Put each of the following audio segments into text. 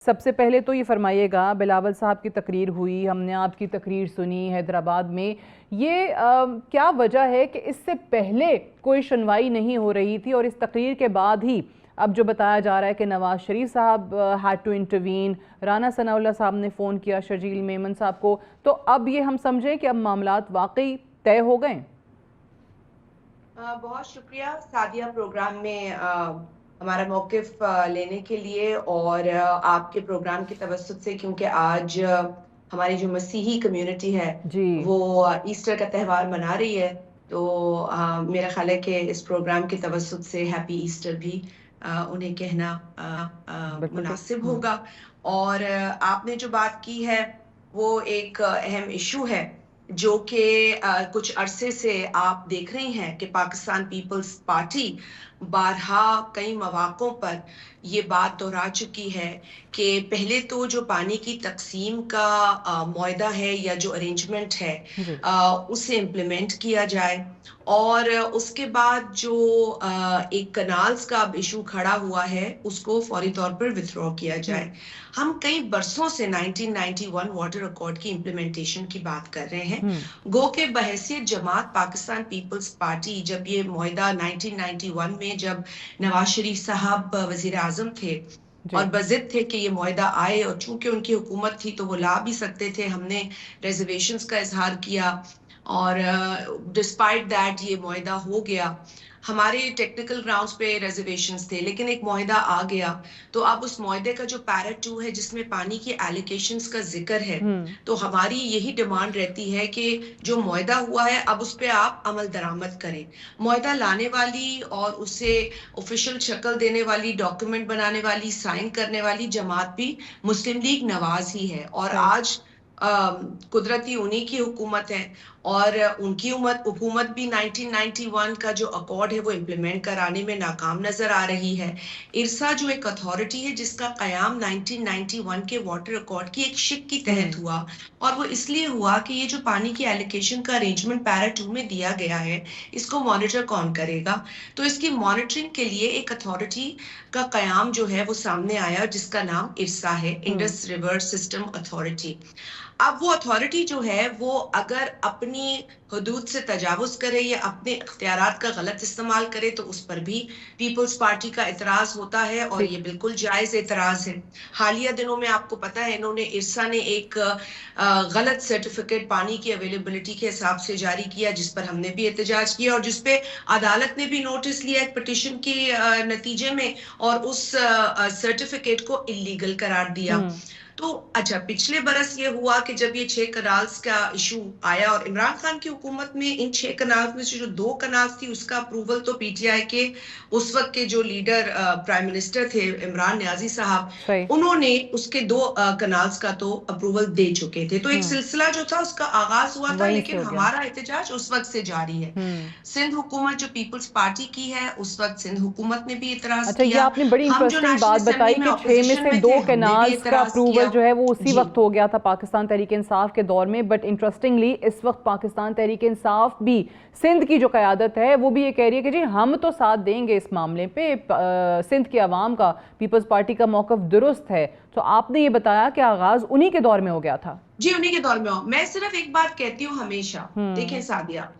सबसे पहले तो ये फरमाइएगा, बिलावल साहब की तकरीर हुई, हमने आपकी तकरीर सुनी हैदराबाद में। ये क्या वजह है कि इससे पहले कोई सुनवाई नहीं हो रही थी और इस तकरीर के बाद ही अब जो बताया जा रहा है कि Nawaz Sharif sahab had to intervene, Rana Sanaullah sahab ने फ़ोन किया शर्जील मेमन साहब को, तो अब ये हम समझें कि अब मामलात वाकई तय हो गए? बहुत शुक्रिया सादिया प्रोग्राम में हमारा मौक़िफ़ लेने के लिए और आपके प्रोग्राम की तवज्जुह से, क्योंकि आज हमारी जो मसीही कम्युनिटी है जी। वो ईस्टर का त्यौहार मना रही है। तो मेरा ख़्याल है कि इस प्रोग्राम की तवज्जुह से हैप्पी ईस्टर भी उन्हें कहना बिल्कुल ठीक। मुनासिब होगा। और आपने जो बात की है वो एक अहम इशू है जो कि कुछ अरसे से आप देख रही हैं कि पाकिस्तान पीपल्स पार्टी बारहा कई मौक़ों पर ये बात दोहरा चुकी है कि पहले तो जो पानी की तक़सीम का मुआहदा है या जो अरेंजमेंट है जी। उसे इम्प्लीमेंट किया जाए और उसके बाद जो एक कनाल्स का अब इशू खड़ा हुआ है उसको फौरी तौर पर विथड्रॉ किया जाए। हम कई बरसों से 1991 वाटर अकॉर्ड की इम्प्लीमेंटेशन की बात कर रहे हैं। गो के बहैसियत जमात पाकिस्तान पीपल्स पार्टी जब ये मुआहदा 1991 में जब नवाज शरीफ साहब वज़ीर आज़म थे और बज़िद थे कि ये मुआहदा आए, और चूंकि उनकी हुकूमत थी तो वो ला भी सकते थे, हमने रिजर्वेशंस का इजहार किया और डिस्पाइट दैट ये मुआहदा हो गया। हमारे टेक्निकल ग्राउंड्स पे रिजर्वेशंस थे लेकिन एक मुआहदा आ गया। तो अब उस मुआहदे का जो पैरा 2 है जिसमें पानी की एलोकेशंस का जिक्र है, तो हमारी यही डिमांड रहती है कि जो मुआहदा हुआ है अब उस पे आप अमल दरामद करें। मुआहदा लाने वाली और उसे ऑफिशियल शक्ल देने वाली, डॉक्यूमेंट बनाने वाली, साइन करने वाली जमात भी मुस्लिम लीग नवाज ही है और आज कुदरती उन्हीं की हुकूमत है और उनकी हुकूमत भी 1991 का जो अकॉर्ड है वो इम्प्लीमेंट कराने में नाकाम नजर आ रही है। इरसा जो एक अथॉरिटी है जिसका कयाम 1991 के वाटर अकॉर्ड की एक शिक की तहत हुआ और वो इसलिए हुआ कि ये जो पानी की एलोकेशन का अरेंजमेंट पैरा 2 में दिया गया है इसको मॉनिटर कौन करेगा। तो इसकी मॉनिटरिंग के लिए एक अथॉरिटी का कयाम जो है वो सामने आया जिसका नाम इरसा है, इंडस रिवर सिस्टम अथॉरिटी। अब वो अथॉरिटी जो है वो अगर अपनी हदूद से तजावुज करे या अपने इख्तियारात का गलत इस्तेमाल करे तो उस पर भी पीपल्स पार्टी का इतराज होता है और ये बिल्कुल जायज इतराज है। हालिया दिनों में आपको पता है इन्होंने इरसा ने एक गलत सर्टिफिकेट पानी की अवेलेबिलिटी के हिसाब से जारी किया जिस पर हमने भी एहतजाज किया और जिसपे अदालत ने भी नोटिस लिया एक पिटीशन के नतीजे में और उस सर्टिफिकेट को इल्लीगल करार दिया। तो अच्छा, पिछले बरस ये हुआ कि जब ये 6 कनाल्स का इशू आया और इमरान खान की हुकूमत में इन 6 कनाल्स में से जो 2 कनाल्स थी उसका अप्रूवल तो पीटीआई के उस वक्त के जो लीडर प्राइम मिनिस्टर थे इमरान नियाजी साहब, उन्होंने उसके 2 कनाल्स का तो अप्रूवल दे चुके थे। तो एक सिलसिला जो था उसका आगाज हुआ था लेकिन हमारा एहतजाज उस वक्त से जारी है। सिंध हुकूमत जो पीपल्स पार्टी की है उस वक्त सिंध हुकूमत ने भी इतराज अच्छा, ये किया। आपने बड़ी इंटरेस्टिंग बात बताई कि 6 में से 2 कैनाल्स का अप्रूवल जो है वो उसी वक्त हो गया था पाकिस्तान तहरीक इंसाफ के दौर में, बट इंटरेस्टिंगली इस वक्त पाकिस्तान तहरीक इंसाफ भी सिंध की जो क़यादत है वो भी ये कह रही है कि जी हम तो साथ देंगे इस मामले पे, सिंध की आवाम का पीपल्स पार्टी का मौक़िफ़ दुरुस्त है। तो आपने ये बताया कि आगाज उन्हीं के दौर में हो गया था। जी, उन्हीं के दौर में हो। मैं सिर्फ एक बात कहती हूँ हमेशा, देखें सादिया,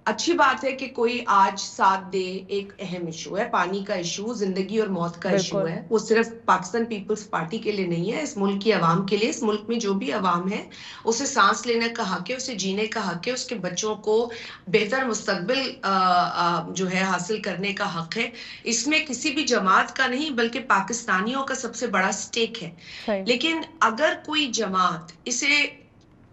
अच्छी बात है कि कोई आज साथ दे, एक अहम इशू है, पानी का इशू, जिंदगी और मौत का इशू है। वो सिर्फ पाकिस्तान पीपल्स पार्टी के लिए नहीं है, इस मुल्क की आवाम के लिए। इस मुल्क में जो भी आवाम है उसे सांस लेने का हक है, उसे जीने का हक है, उसके बच्चों को बेहतर मुस्तकबिल जो है हासिल करने का हक है। इसमें किसी भी जमात का नहीं बल्कि पाकिस्तानियों का सबसे बड़ा स्टेक है। लेकिन अगर कोई जमात इसे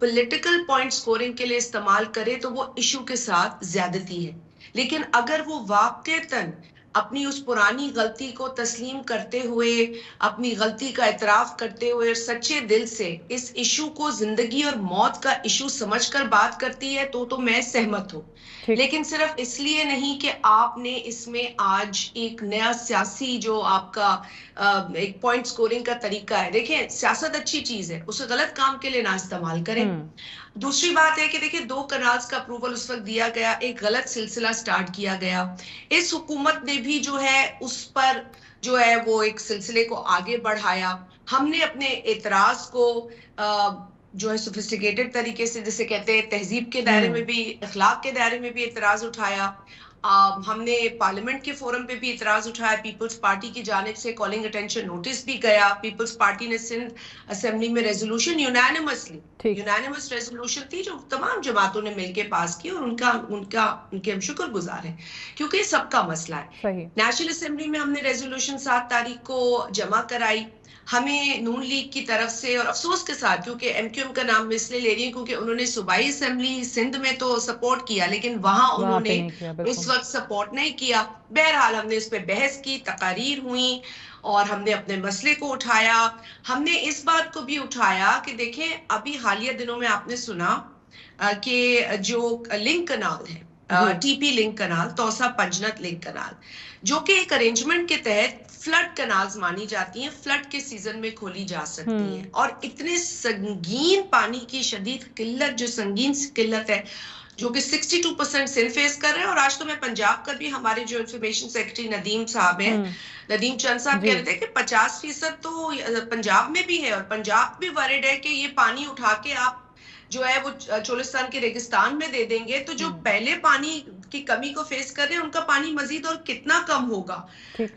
पॉलिटिकल पॉइंट स्कोरिंग के लिए इस्तेमाल करे तो वो इशू के साथ ज्यादती है। लेकिन अगर वो वाकईतन अपनी उस पुरानी गलती को तस्लीम करते हुए, अपनी गलती का इतराफ करते हुए सच्चे दिल से इस इशू को जिंदगी और मौत का इशू समझकर बात करती है तो मैं सहमत हूँ। लेकिन सिर्फ इसलिए नहीं कि आपने इसमें आज एक नया सियासी जो आपका एक पॉइंट स्कोरिंग का तरीका है। देखिए, सियासत अच्छी चीज है, उसे गलत काम के लिए ना इस्तेमाल करें। दूसरी बात है कि देखिए 2 कनाल्स का अप्रूवल उस वक्त दिया गया, एक गलत सिलसिला स्टार्ट किया गया। इस हुकूमत ने भी जो है उस पर जो है वो एक सिलसिले को आगे बढ़ाया। हमने अपने एतराज को जो है सोफिस्टिकेटेड तरीके से, जिसे कहते हैं तहजीब के दायरे में भी, अखलाक के दायरे में भी एतराज उठाया। हमने पार्लियामेंट के फोरम पे भी इतराज उठाया, पीपल्स पार्टी की जानिब से कॉलिंग अटेंशन नोटिस भी गया। पीपल्स पार्टी ने सिंध असेंबली में रेजोल्यूशन यूनानिमस रेजोल्यूशन थी जो तमाम जमातों ने मिलकर पास की, और उनके हम शुक्रगुजार हैं क्योंकि सबका मसला है। नेशनल असेंबली में हमने रेजोल्यूशन 7 तारीख को जमा कराई। हमें नून लीग की तरफ से, और अफसोस के साथ क्योंकि एमक्यूएम का नाम मैं इसलिए ले रही हूँ क्योंकि उन्होंने सूबाई असेंबली सिंध में तो सपोर्ट किया लेकिन वहां उन्होंने उस वक्त सपोर्ट नहीं किया। बहरहाल हमने इस पे बहस की, तकारीर हुई और हमने अपने मसले को उठाया। हमने इस बात को भी उठाया कि देखें, अभी हालिया दिनों में आपने सुना कि जो लिंक कनाल है, टीपी लिंक कनाल, तौसा पंजनत लिंक कनाल, जो कि एक अरेंजमेंट के तहत फ्लड कनाल्स मानी जाती हैं, फ्लड के सीजन में खोली जा सकती हैं, और इतने संगीन पानी की शदीद किल्लत, जो संगीन किल्लत है जो कि 62% सिंध फेस कर रहे हैं। और आज तो मैं पंजाब का भी, हमारे जो इंफॉर्मेशन सेक्रेटरी नदीम साहब हैं, नदीम चंद साहब कह रहे थे कि 50% तो पंजाब में भी है, और पंजाब भी वरिड है कि ये पानी उठा के आप जो है वो चोलिस्तान के रेगिस्तान में दे देंगे तो जो पहले पानी की कमी को फेस कर रहे हैं उनका पानी मजीद और कितना कम होगा।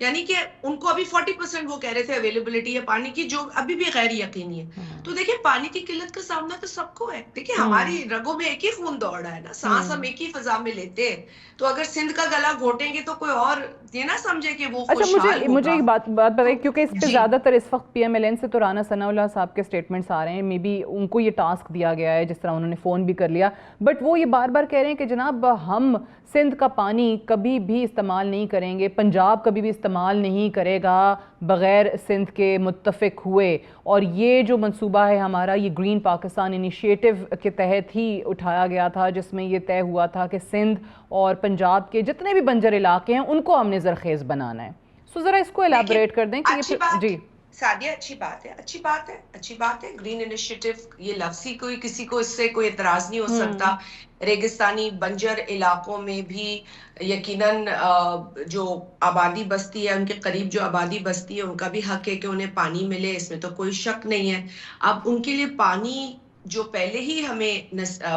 यानी कि उनको अभी 40% वो कह रहे थे अवेलेबिलिटी है पानी की, जो अभी भी गैर यकीनी है। तो देखिए, पानी की किल्लत का सामना तो सबको है। देखिए, हमारी रगों में एक ही खून दौड़ रहा है ना, सांस हम एक ही फिजा में लेते हैं। तो अगर सिंध का गला घोटेंगे तो कोई और ये ना समझे कि वो अच्छा, मुझे एक बात बताइए, क्योंकि इस पे ज्यादातर इस वक्त पीएमएलएन से तो राना सनाउल्लाह साहब के स्टेटमेंट्स आ रहे हैं, मे बी उनको ये टास्क दिया गया है, जिस तरह उन्होंने फोन भी कर लिया, बट वो ये बार बार कह रहे हैं कि जनाब हम सिंध का पानी कभी भी इस्तेमाल नहीं करेंगे, पंजाब कभी भी इस्तेमाल नहीं करेगा बगैर सिंध के मुत्तफिक हुए, और ये जो मंसूबा है हमारा, ये ग्रीन पाकिस्तान इनिशिएटिव के तहत ही उठाया गया था, जिसमें ये तय हुआ था कि सिंध और पंजाब के जितने भी बंजर इलाके हैं उनको हमने ज़रखेज़ बनाना है। सो ज़रा इसको एलाबोरेट कर दें कि जी सादिया, अच्छी बात है ग्रीन इनिशिएटिव, ये लफ्ज़ी कोई किसी को इससे कोई एतराज नहीं हो सकता। रेगिस्तानी बंजर इलाकों में भी यकीनन जो आबादी बसती है, उनके करीब जो आबादी बसती है, उनका भी हक है कि उन्हें पानी मिले, इसमें तो कोई शक नहीं है। अब उनके लिए पानी जो पहले ही हमें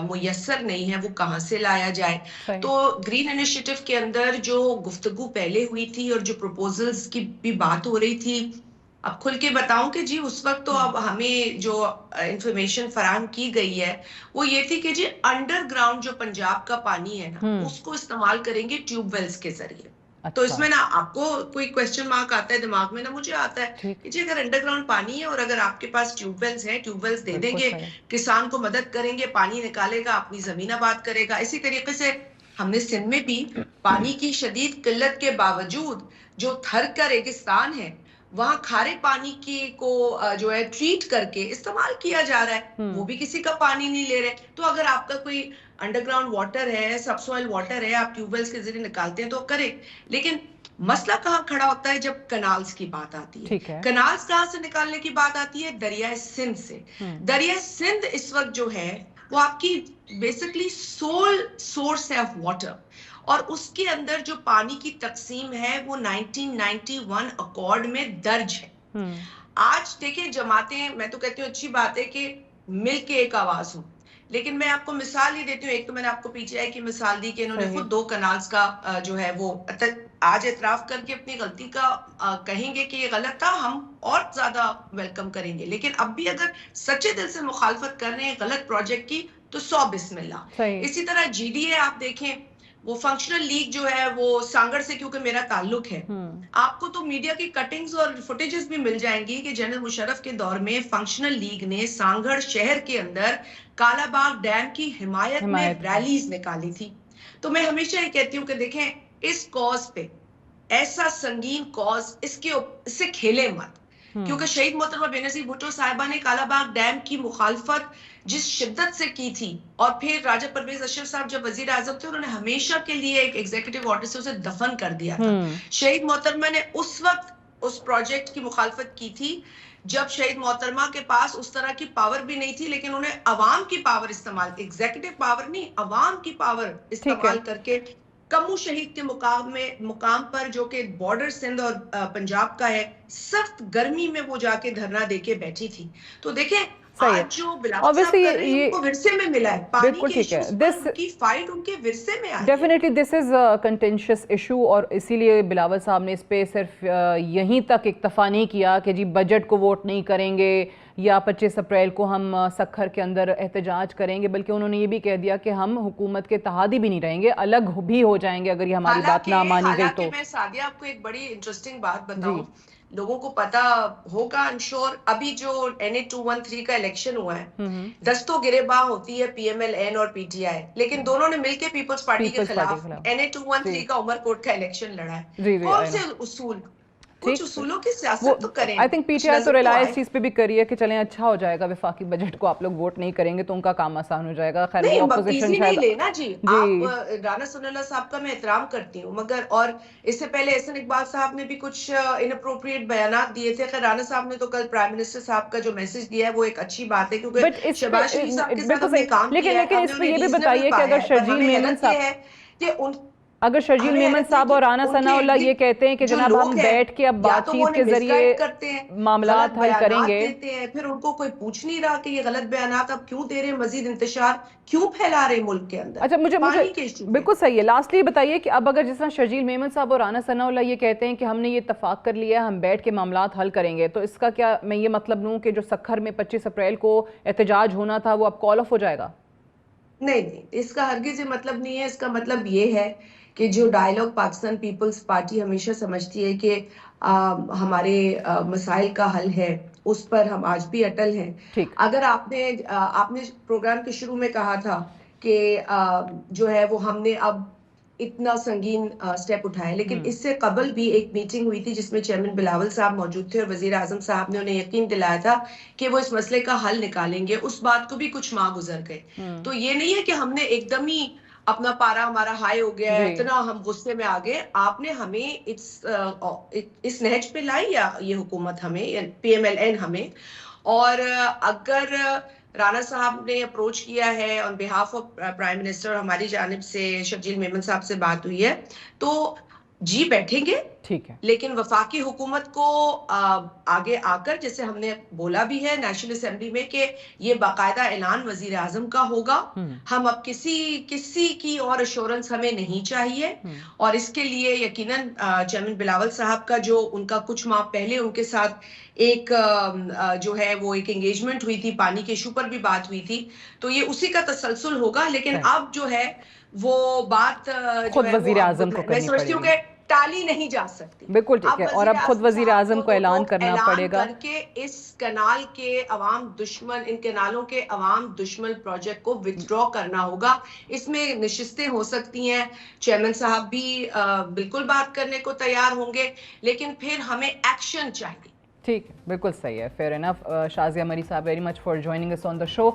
मुयस्सर नहीं है, वो कहाँ से लाया जाए। तो ग्रीन इनिशिएटिव के अंदर जो गुफ्तगू पहले हुई थी और जो प्रपोजल्स की भी बात हो रही थी, अब खुल के बताऊं कि जी उस वक्त तो अब हमें जो इंफॉर्मेशन फराहम की गई है वो ये थी कि जी अंडरग्राउंड जो पंजाब का पानी है ना, उसको इस्तेमाल करेंगे ट्यूबवेल्स के जरिए। अच्छा। तो इसमें ना आपको कोई क्वेश्चन मार्क आता है दिमाग में, ना मुझे आता है कि जी अगर अंडरग्राउंड पानी है और अगर आपके पास ट्यूबवेल्स हैं, ट्यूबवेल्स दे देंगे, किसान को मदद करेंगे, पानी निकालेगा, अपनी जमीन आबाद करेगा। इसी तरीके से हमने सिंध में भी पानी की शदीद किल्लत के बावजूद जो थर का रेगिस्तान है, वहां खारे पानी की को जो है ट्रीट करके इस्तेमाल किया जा रहा है, वो भी किसी का पानी नहीं ले रहे। तो अगर आपका कोई अंडरग्राउंड वाटर है, सबसॉइल वाटर है, आप ट्यूबवेल्स के जरिए निकालते हैं तो करें, लेकिन मसला कहाँ खड़ा होता है जब कनाल्स की बात आती है। कनाल्स कहाँ से निकालने की बात आती है? दरियाए सिंध से। दरियाए सिंध इस वक्त जो है वो आपकी बेसिकली सोल सोर्स है ऑफ वाटर, और उसके अंदर जो पानी की तकसीम है वो 1991 अकॉर्ड में दर्ज है। आज देखिए जमातें, मैं तो कहती हूँ अच्छी बात है कि मिल के एक आवाज हो, लेकिन मैं आपको मिसाल ही देती हूँ। एक तो मैंने आपको पीछे की मिसाल दी कि इन्होंने खुद 2 कनाल्स का जो है वो आज एतराफ करके अपनी गलती का कहेंगे कि ये गलत था, हम और ज्यादा वेलकम करेंगे। लेकिन अब भी अगर सच्चे दिल से मुखालफत कर रहे हैं गलत प्रोजेक्ट की तो 100 बिस्मिल्लाह। इसी तरह जीडीए आप देखें, वो फंक्शनल लीग जो है वो सांगड़ से, क्योंकि मेरा ताल्लुक है, आपको तो मीडिया की कटिंग्स और फुटेजेस भी मिल जाएंगी कि जनरल मुशर्रफ के दौर में फंक्शनल लीग ने सांगड़ शहर के अंदर कालाबाग डैम की हिमायत में रैलीज निकाली थी। तो मैं हमेशा ये कहती हूँ कि देखें, इस कॉज पे, ऐसा संगीन कॉज, इससे खेले मत, क्योंकि शहीद मोहतरमा बेनजीर भुट्टो साहिबा ने कालाबाग डैम की मुखालफत जिस शिद्दत से की थी, और फिर राजा परवेज अशरफ साहब जब वजीर आजम थे, उन्होंने हमेशा के लिए एक एग्जीक्यूटिव ऑर्डर से उसे दफन कर दिया था। शहीद मोहतरमा ने उस वक्त उस प्रोजेक्ट की मुखालफत की थी जब शहीद मोहतरमा के पास उस तरह की पावर भी नहीं थी, लेकिन उन्हें अवाम की पावर इस्तेमाल, एग्जीक्यूटिव पावर नहीं, अवाम की पावर इस्तेमाल करके कम्मू शहीद के मुकाम पर जो कि बॉर्डर सिंध और पंजाब का है, सख्त गर्मी में वो जाके धरना देके बैठी थी। तो देखें आज जो बिलावल साहब कर रहे हैं उनको विरसे में मिला है, पानी के इश्यूज पर उनकी फाइट उनके विरसे में आई। Definitely this is contentious issue और इसीलिए बिलावल साहब ने इस पे सिर्फ यहीं तक इक्तफा नहीं किया कि जी बजट को वोट नहीं करेंगे या 25 अप्रैल को हम सक्खर के अंदर एहतजाज करेंगे, बल्कि उन्होंने ये भी कह दिया कि हम हुकूमत के तहादी भी नहीं रहेंगे, अलग भी हो जाएंगे अगर ये हमारी बात ना मानी गई तो। मैं सादिया आपको एक बड़ी इंटरेस्टिंग बात बताऊं, लोगों को पता होगा आई एम श्योर, अभी जो NA 213 का इलेक्शन हुआ है, दस्तों गिरेबां होती है PMLN और PTI, लेकिन दोनों ने मिलकर पीपल्स पार्टी के खिलाफ NA 213 का उमरकोट का इलेक्शन लड़ा है। कौन से उसूल, कुछ उसूलों की सियासत तो करें। आई थिंक PTI तो रिलायंस इस चीज पे भी करी है कि चलें अच्छा हो जाएगा, विफाकी बजट को आप लोग वोट नहीं करेंगे तो उनका काम आसान हो जाएगा। खैर नहीं, ऑपोजिशन नहीं लेना जी। आप राना सनाउल्लाह साहब का मैं एहतराम करती हूँ, मगर और इससे पहले एहसन इकबाल साहब ने भी कुछ इनअप्रोप्रिएट बयानात दिए थे। खैर राना साहब ने तो कल प्राइम मिनिस्टर साहब का जो मैसेज दिया है वो एक अच्छी बात है, क्योंकि शहबाज शरीफ साहब के साथ हमने काम किया है। लेकिन इसमें ये भी बताइए कि अगर शर्जील मेमन साहब अगर शर्जील मेमन साहब और राना सनाउल्लाह ये कहते हैं कि जनाब हम बैठ के अब बातचीत के जरिए मामला हल करेंगे, फिर उनको कोई पूछ नहीं रहा कि ये गलत बयानात अब क्यों दे रहे हैं, मजीद इंतशार क्यों फैला रहे मुल्क के अंदर। अच्छा, मुझे बिल्कुल सही है। लास्टली बताइए कि अब अगर जिस तरह शर्जील मेमन साहब और राना सनाउल्लाह ये कहते हैं कि हमने ये इत्तफाक कर लिया है, हम बैठ के मामला हल करेंगे, तो इसका क्या मैं ये मतलब लूँ कि जो सक्खर में 25 अप्रैल को एहतजाज होना था वो अब कॉल ऑफ हो जाएगा? नहीं, इसका हरगिज ये मतलब नहीं है। इसका मतलब ये है कि जो डायलॉग पाकिस्तान पीपल्स पार्टी हमेशा समझती है कि हमारे मसाइल का हल है, उस पर हम आज भी अटल हैं। अगर आपने प्रोग्राम के शुरू में कहा था कि जो है वो हमने अब इतना संगीन स्टेप उठाए, लेकिन इससे कबल भी एक मीटिंग हुई थी जिसमें चेयरमैन बिलावल साहब मौजूद थे और वजीर आजम साहब ने उन्हें यकीन दिलाया था कि वो इस मसले का हल निकालेंगे। उस बात को भी कुछ माह गुजर गए। तो ये नहीं है कि हमने एकदम ही अपना पारा हमारा हाई हो गया है, इतना हम गुस्से में आ गए। आपने हमें इस नहज पे लाई, या ये हुकूमत हमें, PMLN हमें, और अगर राना साहब ने अप्रोच किया है on behalf of prime minister, हमारी जानिब से शर्जील मेमन साहब से बात हुई है, तो जी बैठेंगे, ठीक है। लेकिन वफाकी हुकूमत को आगे आकर, जैसे हमने बोला भी है नेशनल असेंबली में कि ये बाकायदा ऐलान वजीर आजम का होगा। हम अब किसी की और एश्योरेंस हमें नहीं चाहिए, और इसके लिए यकीनन चेयरमैन बिलावल साहब का जो उनका कुछ माह पहले उनके साथ एक जो है वो एक एंगेजमेंट हुई थी, पानी के इशू पर भी बात हुई थी, तो ये उसी का तसलसल होगा। लेकिन अब जो है वो बात खुद वजीर आजम को करनी पड़ेगी, टाली नहीं जा सकती। बिल्कुल ठीक है, और अब खुद वजीर आजम को ऐलान करना पड़ेगा करके इस कनाल के अवाम दुश्मन, इन कनालों के अवाम दुश्मन प्रोजेक्ट को विथड्रॉ करना होगा। इसमें नशिस्तें हो सकती हैं, चेयरमैन साहब भी बिल्कुल बात करने को तैयार होंगे, लेकिन फिर हमें एक्शन चाहिए। ठीक है, बिल्कुल सही है, फेयर इनफ। शाजिया मरी साहब, very much for joining us on the show.